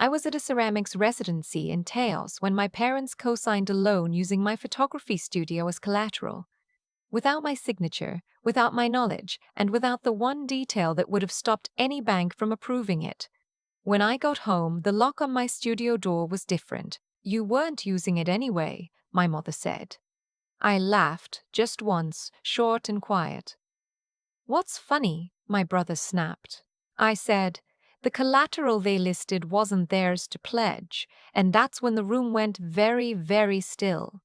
I was at a ceramics residency in Taos when my parents co-signed a loan using my photography studio as collateral. Without my signature, without my knowledge, and without the one detail that would have stopped any bank from approving it. When I got home, the lock on my studio door was different. You weren't using it anyway, my mother said. I laughed, just once, short and quiet. What's funny? My brother snapped. I said, the collateral they listed wasn't theirs to pledge, and that's when the room went very, very still.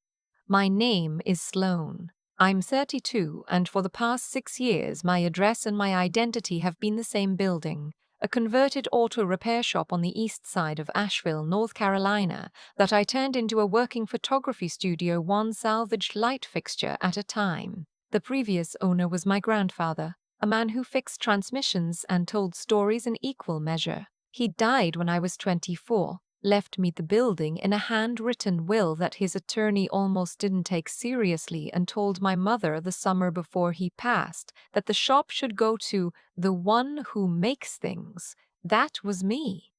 My name is Sloane. I'm 32, and for the past 6 years, my address and my identity have been the same building, a converted auto repair shop on the east side of Asheville, North Carolina, that I turned into a working photography studio, one salvaged light fixture at a time. The previous owner was my grandfather, a man who fixed transmissions and told stories in equal measure. He died when I was 24, left me the building in a handwritten will that his attorney almost didn't take seriously, and told my mother the summer before he passed that the shop should go to the one who makes things. That was me.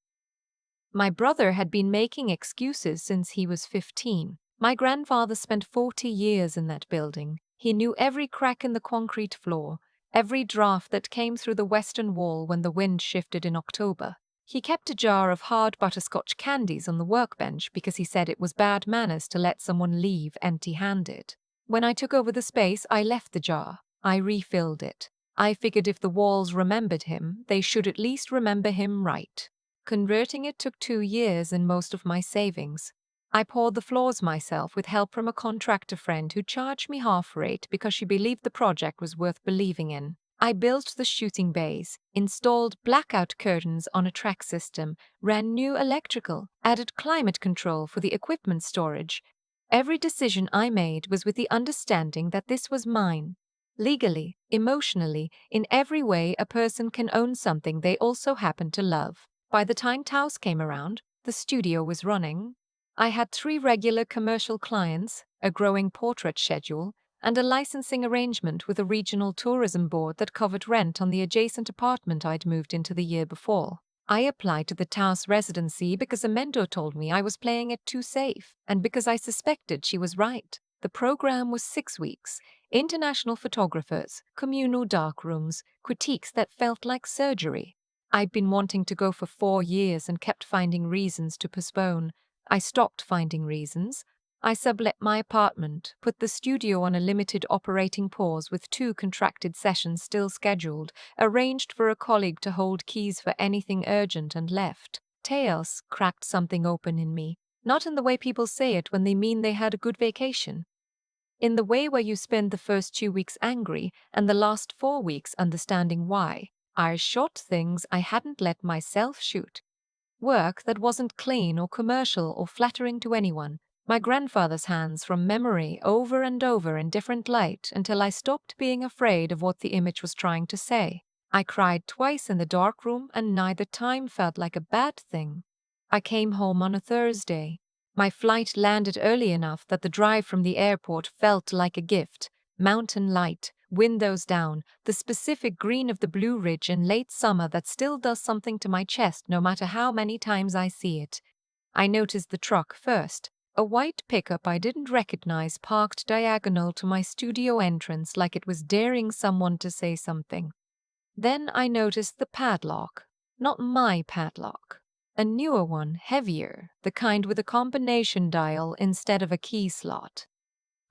My brother had been making excuses since he was 15. My grandfather spent 40 years in that building. He knew every crack in the concrete floor, every draft that came through the western wall when the wind shifted in October. He kept a jar of hard butterscotch candies on the workbench because he said it was bad manners to let someone leave empty-handed. When I took over the space, I left the jar. I refilled it. I figured if the walls remembered him, they should at least remember him right. Converting it took 2 years and most of my savings. I poured the floors myself with help from a contractor friend who charged me half rate because she believed the project was worth believing in. I built the shooting bays, installed blackout curtains on a track system, ran new electrical, added climate control for the equipment storage. Every decision I made was with the understanding that this was mine. Legally, emotionally, in every way a person can own something they also happen to love. By the time Taos came around, the studio was running. I had 3 regular commercial clients, a growing portrait schedule, and a licensing arrangement with a regional tourism board that covered rent on the adjacent apartment I'd moved into the year before. I applied to the Taos residency because a mentor told me I was playing it too safe, and because I suspected she was right. The program was 6 weeks, international photographers, communal darkrooms, critiques that felt like surgery. I'd been wanting to go for 4 years and kept finding reasons to postpone. I stopped finding reasons. I sublet my apartment, put the studio on a limited operating pause with 2 contracted sessions still scheduled, arranged for a colleague to hold keys for anything urgent, and left. Taos cracked something open in me, not in the way people say it when they mean they had a good vacation. In the way where you spend the first 2 weeks angry and the last 4 weeks understanding why. I shot things I hadn't let myself shoot. Work that wasn't clean or commercial or flattering to anyone. My grandfather's hands from memory over and over in different light until I stopped being afraid of what the image was trying to say. I cried twice in the dark room and neither time felt like a bad thing. I came home on a Thursday. My flight landed early enough that the drive from the airport felt like a gift. Mountain light, windows down, the specific green of the Blue Ridge in late summer that still does something to my chest no matter how many times I see it. I noticed the truck first, a white pickup I didn't recognize parked diagonal to my studio entrance like it was daring someone to say something. Then I noticed the padlock. Not my padlock. A newer one, heavier, the kind with a combination dial instead of a key slot.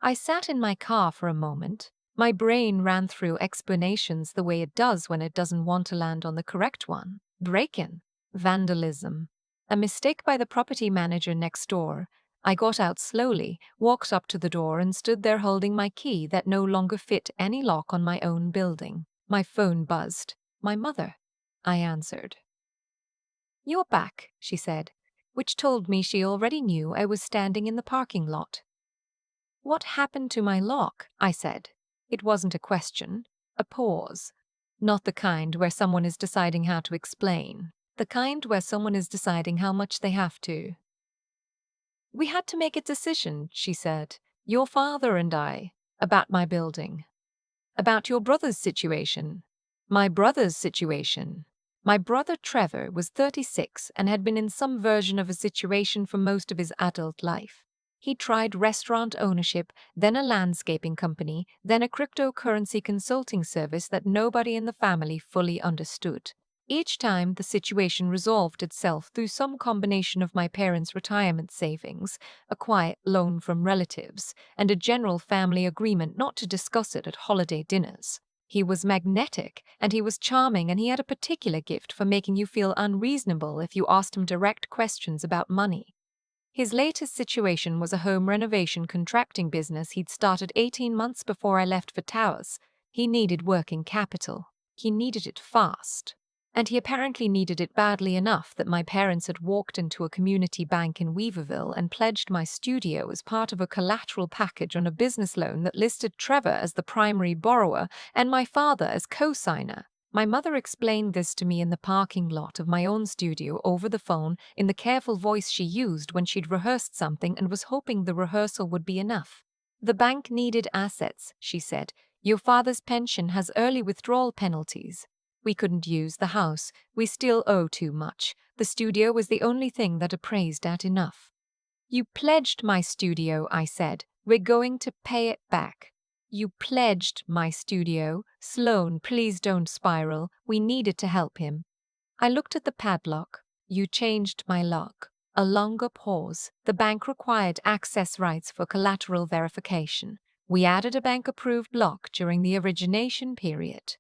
I sat in my car for a moment. My brain ran through explanations the way it does when it doesn't want to land on the correct one. Break-in, vandalism, a mistake by the property manager next door. I got out slowly, walked up to the door, and stood there holding my key that no longer fit any lock on my own building. My phone buzzed. My mother. I answered. "You're back," she said, which told me she already knew I was standing in the parking lot. "What happened to my lock?" I said. It wasn't a question, a pause. Not the kind where someone is deciding how to explain. The kind where someone is deciding how much they have to. "We had to make a decision," she said. "Your father and I. About my building. About your brother's situation." "My brother's situation." My brother Trevor was 36 and had been in some version of a situation for most of his adult life. He tried restaurant ownership, then a landscaping company, then a cryptocurrency consulting service that nobody in the family fully understood. Each time, the situation resolved itself through some combination of my parents' retirement savings, a quiet loan from relatives, and a general family agreement not to discuss it at holiday dinners. He was magnetic, and he was charming, and he had a particular gift for making you feel unreasonable if you asked him direct questions about money. His latest situation was a home renovation contracting business he'd started 18 months before I left for Taos. He needed working capital. He needed it fast. And he apparently needed it badly enough that my parents had walked into a community bank in Weaverville and pledged my studio as part of a collateral package on a business loan that listed Trevor as the primary borrower and my father as co-signer. My mother explained this to me in the parking lot of my own studio over the phone in the careful voice she used when she'd rehearsed something and was hoping the rehearsal would be enough. The bank needed assets, she said. Your father's pension has early withdrawal penalties. We couldn't use the house. We still owe too much. The studio was the only thing that appraised at enough. You pledged my studio, I said. We're going to pay it back. You pledged my studio. Sloane, please don't spiral. We needed to help him. I looked at the padlock. You changed my lock. A longer pause. The bank required access rights for collateral verification. We added a bank-approved lock during the origination period.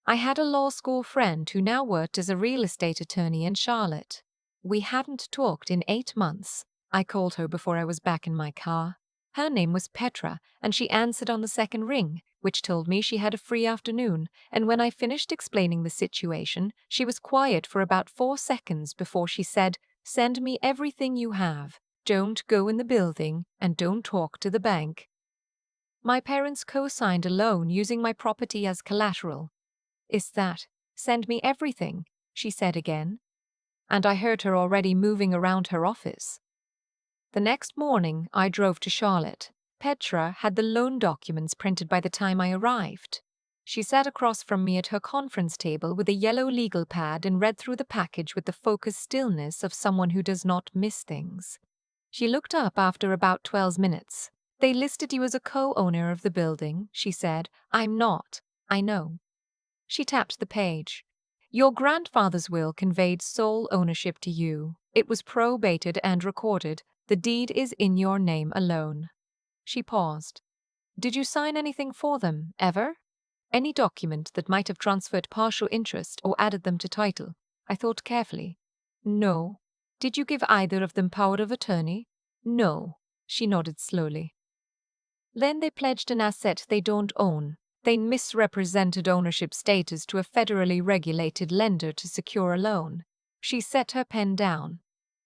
I had a law school friend who now worked as a real estate attorney in Charlotte. We hadn't talked in 8 months. I called her before I was back in my car. Her name was Petra, and she answered on the second ring, which told me she had a free afternoon, and when I finished explaining the situation, she was quiet for about 4 seconds before she said, "Send me everything you have. Don't go in the building, and don't talk to the bank." My parents co-signed a loan using my property as collateral. "Is that, send me everything?" she said again. And I heard her already moving around her office. The next morning, I drove to Charlotte. Petra had the loan documents printed by the time I arrived. She sat across from me at her conference table with a yellow legal pad and read through the package with the focused stillness of someone who does not miss things. She looked up after about 12 minutes. "They listed you as a co-owner of the building," she said. "I'm not. I know." She tapped the page. "Your grandfather's will conveyed sole ownership to you. It was probated and recorded. The deed is in your name alone." She paused. "Did you sign anything for them, ever? Any document that might have transferred partial interest or added them to title?" I thought carefully. "No." "Did you give either of them power of attorney?" "No." She nodded slowly. "Then they pledged an asset they don't own. They misrepresented ownership status to a federally regulated lender to secure a loan." She set her pen down.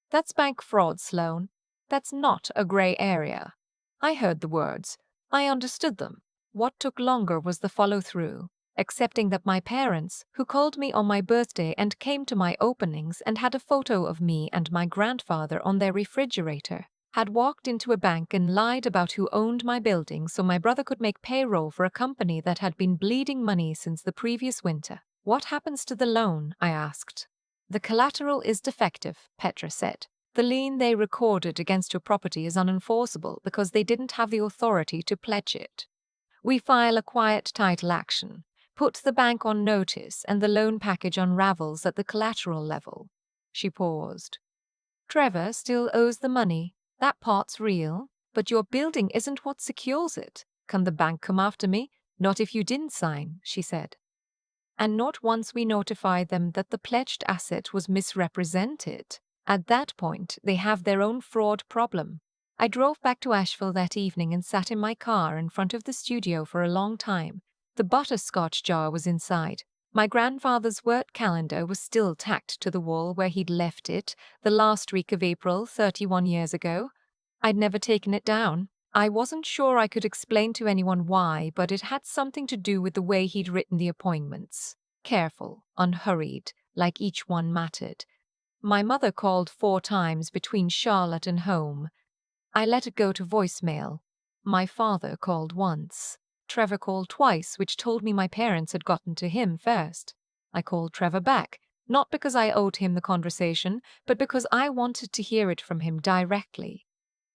"That's bank fraud, Sloane. That's not a gray area." I heard the words. I understood them. What took longer was the follow-through, accepting that my parents, who called me on my birthday and came to my openings and had a photo of me and my grandfather on their refrigerator, had walked into a bank and lied about who owned my building so my brother could make payroll for a company that had been bleeding money since the previous winter. "What happens to the loan?" I asked. "The collateral is defective," Petra said. "The lien they recorded against your property is unenforceable because they didn't have the authority to pledge it. We file a quiet title action, put the bank on notice, and the loan package unravels at the collateral level." She paused. "Trevor still owes the money. That part's real, but your building isn't what secures it. Can the bank come after me?" "Not if you didn't sign," she said. "And not once we notified them that the pledged asset was misrepresented. At that point, they have their own fraud problem." I drove back to Asheville that evening and sat in my car in front of the studio for a long time. The butterscotch jar was inside. My grandfather's work calendar was still tacked to the wall where he'd left it the last week of April 31 years ago. I'd never taken it down. I wasn't sure I could explain to anyone why, but it had something to do with the way he'd written the appointments. Careful, unhurried, like each one mattered. My mother called 4 times between Charlotte and home. I let it go to voicemail. My father called once. Trevor called twice, which told me my parents had gotten to him first. I called Trevor back. Not because I owed him the conversation, but because I wanted to hear it from him directly.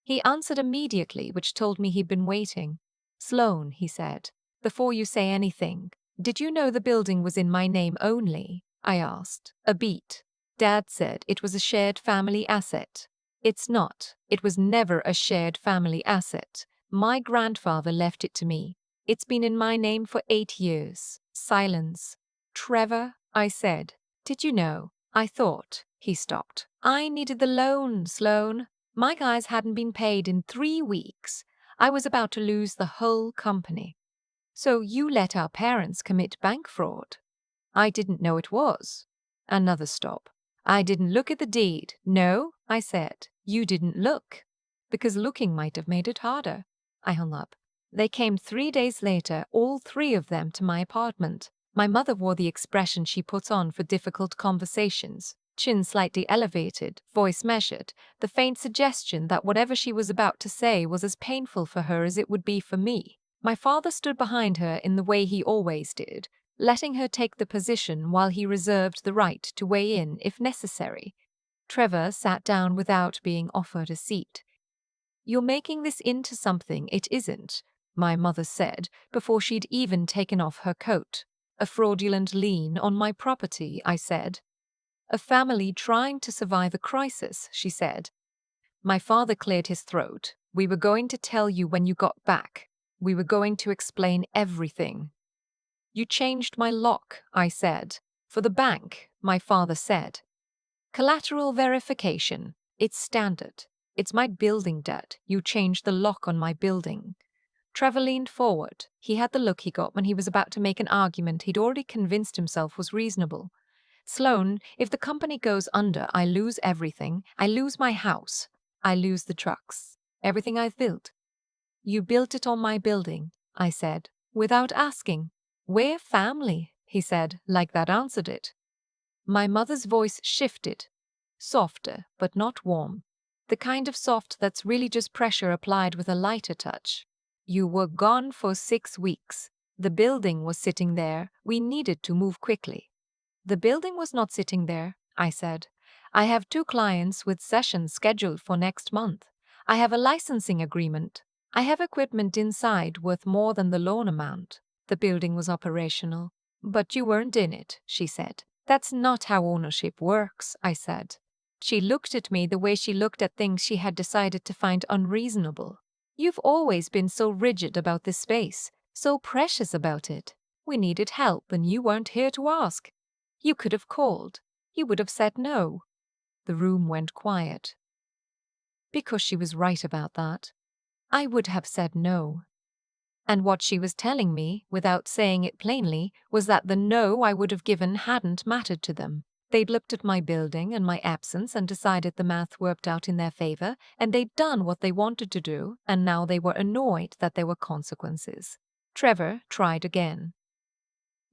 He answered immediately, which told me he'd been waiting. "Sloane," he said, "before you say anything, did you know the building was in my name only?" I asked. "A beat." Dad said it was a shared family asset. "It's not. It was never a shared family asset. My grandfather left it to me. It's been in my name for 8 years. Silence. "Trevor," I said, "did you know? I thought." He stopped. "I needed the loan, Sloane. My guys hadn't been paid in 3 weeks. I was about to lose the whole company. So you let our parents commit bank fraud." "I didn't know it was." Another stop. "I didn't look at the deed." "No," I said, "you didn't look. Because looking might have made it harder." I hung up. They came 3 days later, all three of them, to my apartment. My mother wore the expression she puts on for difficult conversations. Chin slightly elevated, voice measured, the faint suggestion that whatever she was about to say was as painful for her as it would be for me. My father stood behind her in the way he always did, letting her take the position while he reserved the right to weigh in if necessary. Trevor sat down without being offered a seat. "You're making this into something it isn't," my mother said before she'd even taken off her coat. "A fraudulent lien on my property," I said. "A family trying to survive a crisis," she said. My father cleared his throat. "We were going to tell you when you got back. We were going to explain everything." "You changed my lock," I said. "For the bank," my father said. "Collateral verification. It's standard. It's my building debt. You changed the lock on my building." Trevor leaned forward. He had the look he got when he was about to make an argument he'd already convinced himself was reasonable. "Sloane, if the company goes under, I lose everything. I lose my house. I lose the trucks. Everything I've built." "You built it on my building," I said, "without asking." "We're family," he said, like that answered it. My mother's voice shifted. Softer, but not warm. The kind of soft that's really just pressure applied with a lighter touch. "You were gone for 6 weeks. The building was sitting there. We needed to move quickly." "The building was not sitting there," I said. "I have 2 clients with sessions scheduled for next month. I have a licensing agreement. I have equipment inside worth more than the loan amount." "The building was operational." "But you weren't in it," she said. "That's not how ownership works," I said. She looked at me the way she looked at things she had decided to find unreasonable. "You've always been so rigid about this space, so precious about it. We needed help and you weren't here to ask. You could have called. You would have said no." The room went quiet. Because she was right about that. I would have said no. And what she was telling me, without saying it plainly, was that the no I would have given hadn't mattered to them. They'd looked at my building and my absence and decided the math worked out in their favor, and they'd done what they wanted to do, and now they were annoyed that there were consequences. Trevor tried again.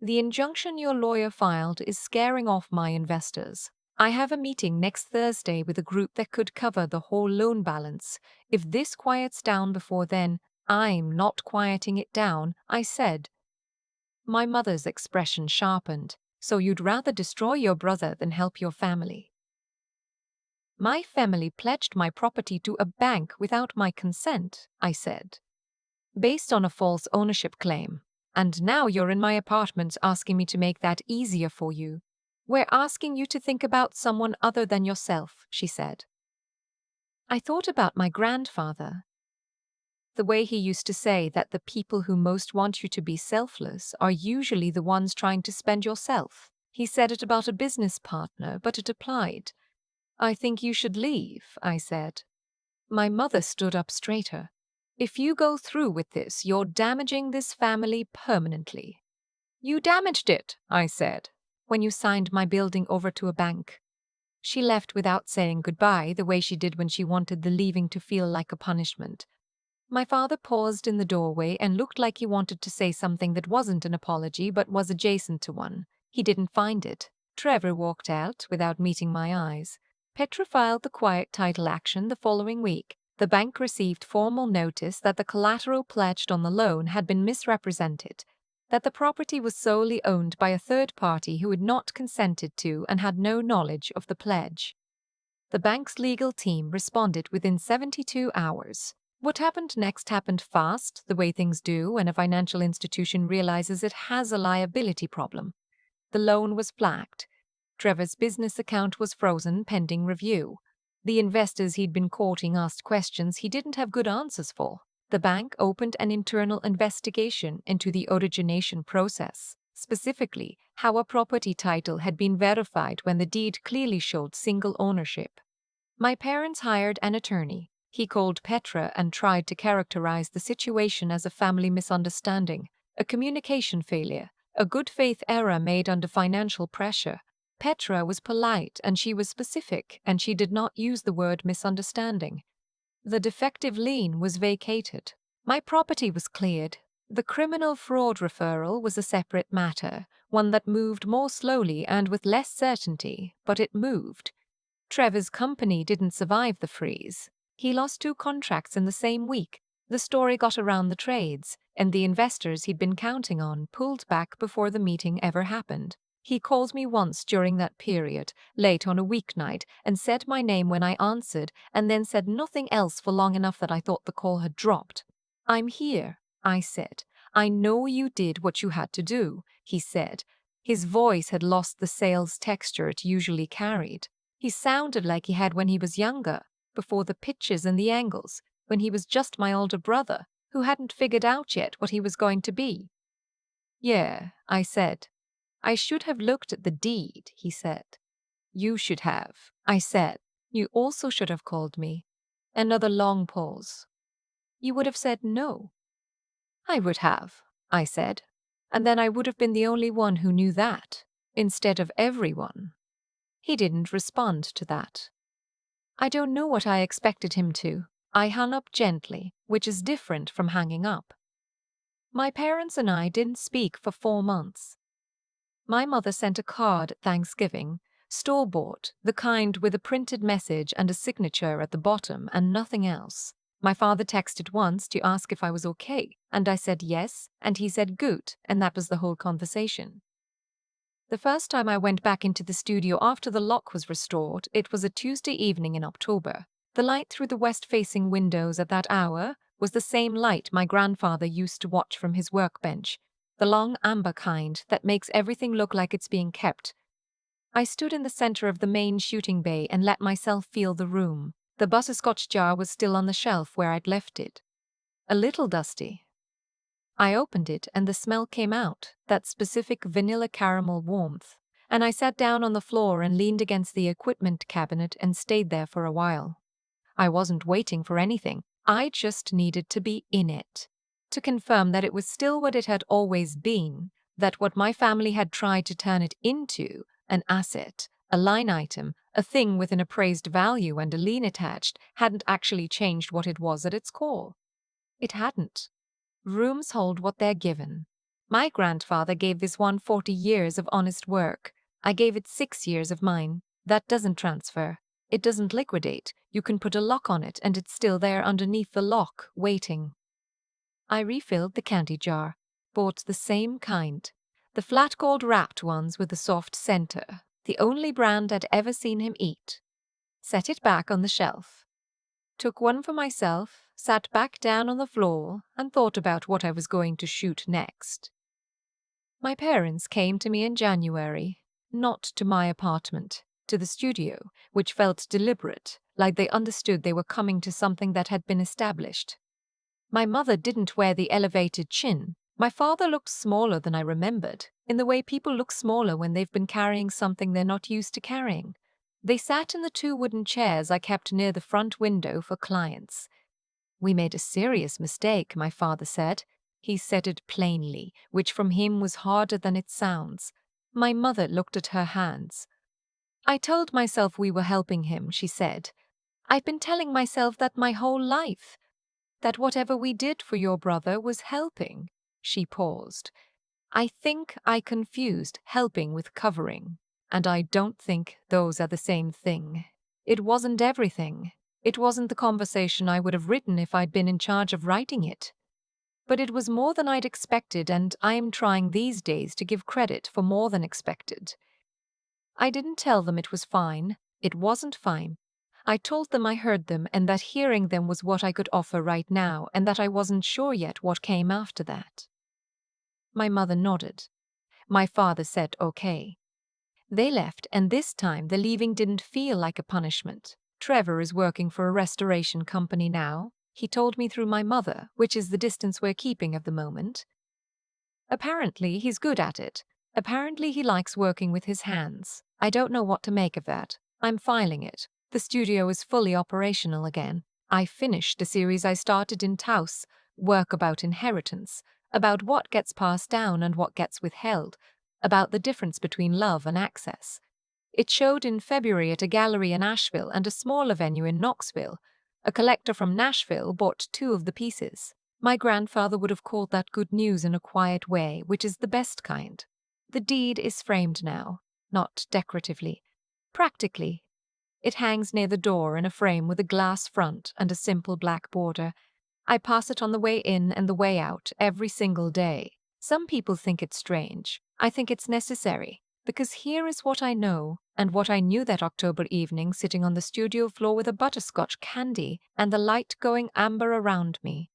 "The injunction your lawyer filed is scaring off my investors. I have a meeting next Thursday with a group that could cover the whole loan balance. If this quiets down before then, I'm not quieting it down," I said. My mother's expression sharpened. "So you'd rather destroy your brother than help your family?" "My family pledged my property to a bank without my consent," I said, "based on a false ownership claim. And now you're in my apartment asking me to make that easier for you." "We're asking you to think about someone other than yourself," she said. I thought about my grandfather. The way he used to say that the people who most want you to be selfless are usually the ones trying to spend yourself. He said it about a business partner, but it applied. "I think you should leave," I said. My mother stood up straighter. "If you go through with this, you're damaging this family permanently." "You damaged it," I said, "when you signed my building over to a bank." She left without saying goodbye the way she did when she wanted the leaving to feel like a punishment. My father paused in the doorway and looked like he wanted to say something that wasn't an apology but was adjacent to one. He didn't find it. Trevor walked out without meeting my eyes. Petra filed the quiet title action the following week. The bank received formal notice that the collateral pledged on the loan had been misrepresented. that the property was solely owned by a third party who had not consented to and had no knowledge of the pledge. The bank's legal team responded within 72 hours. What happened next happened fast, the way things do when a financial institution realizes it has a liability problem. The loan was flagged. Trevor's business account was frozen pending review. The investors he'd been courting asked questions he didn't have good answers for. The bank opened an internal investigation into the origination process, specifically how a property title had been verified when the deed clearly showed single ownership. My parents hired an attorney. He called Petra and tried to characterize the situation as a family misunderstanding, a communication failure, a good faith error made under financial pressure. Petra was polite and she was specific, and she did not use the word misunderstanding. The defective lien was vacated. My property was cleared. The criminal fraud referral was a separate matter, one that moved more slowly and with less certainty, but it moved. Trevor's company didn't survive the freeze. He lost 2 contracts in the same week. The story got around the trades, and the investors he'd been counting on pulled back before the meeting ever happened. He called me once during that period, late on a weeknight, and said my name when I answered, and then said nothing else for long enough that I thought the call had dropped. "I'm here," I said. "I know you did what you had to do," he said. His voice had lost the sales texture it usually carried. He sounded like he had when he was younger, before the pitches and the angles, when he was just my older brother, who hadn't figured out yet what he was going to be. "Yeah," I said. "I should have looked at the deed," he said. "You should have," I said. "You also should have called me." Another long pause. "You would have said no." "I would have," I said. "And then I would have been the only one who knew that, instead of everyone." He didn't respond to that. I don't know what I expected him to. I hung up gently, which is different from hanging up. My parents and I didn't speak for 4 months. My mother sent a card at Thanksgiving, store-bought, the kind with a printed message and a signature at the bottom and nothing else. My father texted once to ask if I was okay, and I said yes, and he said good, and that was the whole conversation. The first time I went back into the studio after the lock was restored, it was a Tuesday evening in October. The light through the west-facing windows at that hour was the same light my grandfather used to watch from his workbench, the long amber kind that makes everything look like it's being kept. I stood in the center of the main shooting bay and let myself feel the room. The butterscotch jar was still on the shelf where I'd left it. A little dusty. I opened it and the smell came out, that specific vanilla caramel warmth, and I sat down on the floor and leaned against the equipment cabinet and stayed there for a while. I wasn't waiting for anything. I just needed to be in it, to confirm that it was still what it had always been, that what my family had tried to turn it into, an asset, a line item, a thing with an appraised value and a lien attached, hadn't actually changed what it was at its core. It hadn't. Rooms hold what they're given. My grandfather gave this one 40 years of honest work. I gave it 6 years of mine. That doesn't transfer. It doesn't liquidate. You can put a lock on it and it's still there underneath the lock, waiting. I refilled the candy jar, bought the same kind, the flat gold wrapped ones with the soft center, the only brand I'd ever seen him eat. Set it back on the shelf. Took one for myself, sat back down on the floor, and thought about what I was going to shoot next. My parents came to me in January, not to my apartment, to the studio, which felt deliberate, like they understood they were coming to something that had been established. My mother didn't wear the elevated chin. My father looked smaller than I remembered, in the way people look smaller when they've been carrying something they're not used to carrying. They sat in the 2 wooden chairs I kept near the front window for clients. "We made a serious mistake," my father said. He said it plainly, which from him was harder than it sounds. My mother looked at her hands. "I told myself we were helping him," she said. "I've been telling myself that my whole life, that whatever we did for your brother was helping." She paused. "I think I confused helping with covering, and I don't think those are the same thing. It wasn't everything. It wasn't the conversation I would have written if I'd been in charge of writing it." But it was more than I'd expected, and I am trying these days to give credit for more than expected. I didn't tell them it was fine. It wasn't fine. I told them I heard them and that hearing them was what I could offer right now and that I wasn't sure yet what came after that. My mother nodded. My father said okay. They left, and this time the leaving didn't feel like a punishment. Trevor is working for a restoration company now, he told me through my mother, which is the distance we're keeping at the moment. Apparently, he's good at it. Apparently, he likes working with his hands. I don't know what to make of that. I'm filing it. The studio is fully operational again. I finished the series I started in Taos, work about inheritance, about what gets passed down and what gets withheld, about the difference between love and access. It showed in February at a gallery in Asheville and a smaller venue in Knoxville. A collector from Nashville bought 2 of the pieces. My grandfather would have called that good news in a quiet way, which is the best kind. The deed is framed now, not decoratively, practically. It hangs near the door in a frame with a glass front and a simple black border. I pass it on the way in and the way out every single day. Some people think it's strange. I think it's necessary, because here is what I know and what I knew that October evening sitting on the studio floor with a butterscotch candy and the light going amber around me.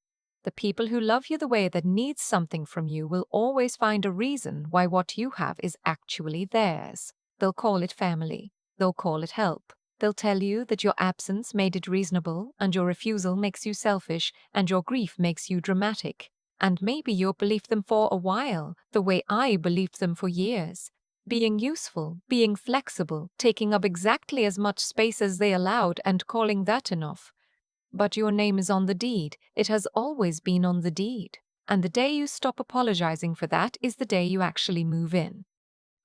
The people who love you the way that needs something from you will always find a reason why what you have is actually theirs. They'll call it family. They'll call it help. They'll tell you that your absence made it reasonable, and your refusal makes you selfish, and your grief makes you dramatic. And maybe you'll believe them for a while, the way I believed them for years. Being useful, being flexible, taking up exactly as much space as they allowed and calling that enough. But your name is on the deed. It has always been on the deed. And the day you stop apologizing for that is the day you actually move in.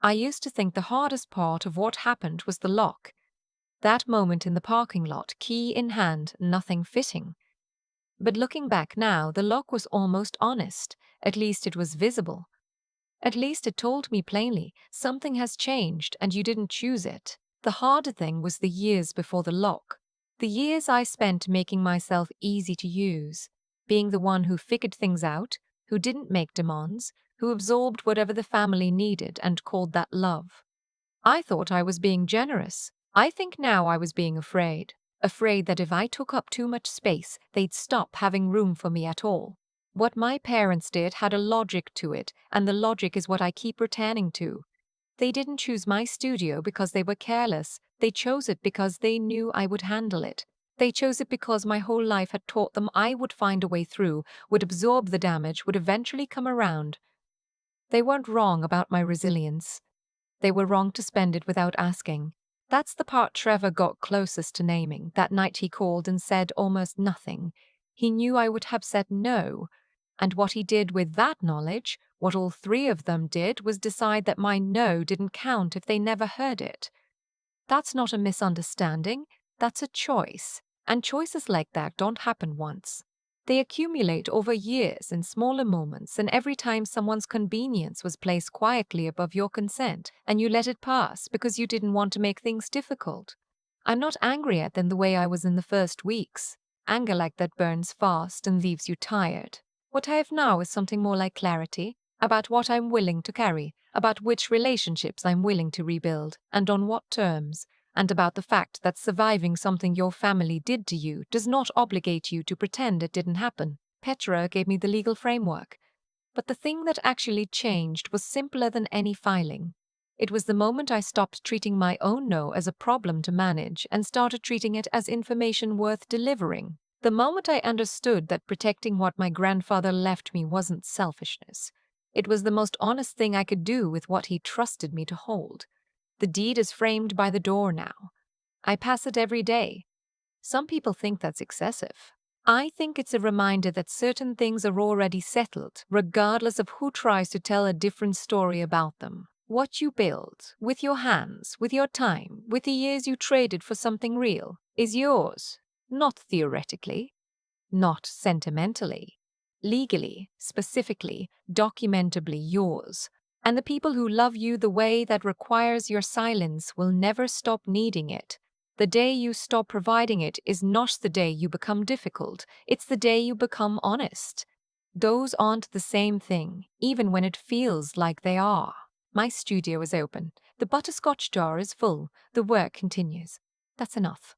I used to think the hardest part of what happened was the lock. That moment in the parking lot, key in hand, nothing fitting. But looking back now, the lock was almost honest. At least it was visible. At least it told me plainly, something has changed and you didn't choose it. The harder thing was the years before the lock. The years I spent making myself easy to use, being the one who figured things out, who didn't make demands, who absorbed whatever the family needed and called that love. I thought I was being generous. I think now I was being afraid. Afraid that if I took up too much space, they'd stop having room for me at all. What my parents did had a logic to it, and the logic is what I keep returning to. They didn't choose my studio because they were careless. They chose it because they knew I would handle it. They chose it because my whole life had taught them I would find a way through, would absorb the damage, would eventually come around. They weren't wrong about my resilience. They were wrong to spend it without asking. That's the part Trevor got closest to naming. That night he called and said almost nothing. He knew I would have said no. And what he did with that knowledge, what all 3 of them did, was decide that my no didn't count if they never heard it. That's not a misunderstanding, that's a choice. And choices like that don't happen once. They accumulate over years in smaller moments, and every time someone's convenience was placed quietly above your consent, and you let it pass because you didn't want to make things difficult. I'm not angry at them the way I was in the first weeks. Anger like that burns fast and leaves you tired. What I have now is something more like clarity, about what I'm willing to carry, about which relationships I'm willing to rebuild, and on what terms, and about the fact that surviving something your family did to you does not obligate you to pretend it didn't happen. Petra gave me the legal framework. But the thing that actually changed was simpler than any filing. It was the moment I stopped treating my own no as a problem to manage and started treating it as information worth delivering. The moment I understood that protecting what my grandfather left me wasn't selfishness. It was the most honest thing I could do with what he trusted me to hold. The deed is framed by the door now. I pass it every day. Some people think that's excessive. I think it's a reminder that certain things are already settled, regardless of who tries to tell a different story about them. What you build, with your hands, with your time, with the years you traded for something real, is yours. Not theoretically, not sentimentally. Legally, specifically, documentably yours. And the people who love you the way that requires your silence will never stop needing it. The day you stop providing it is not the day you become difficult, it's the day you become honest. Those aren't the same thing, even when it feels like they are. My studio is open. The butterscotch jar is full. The work continues. That's enough.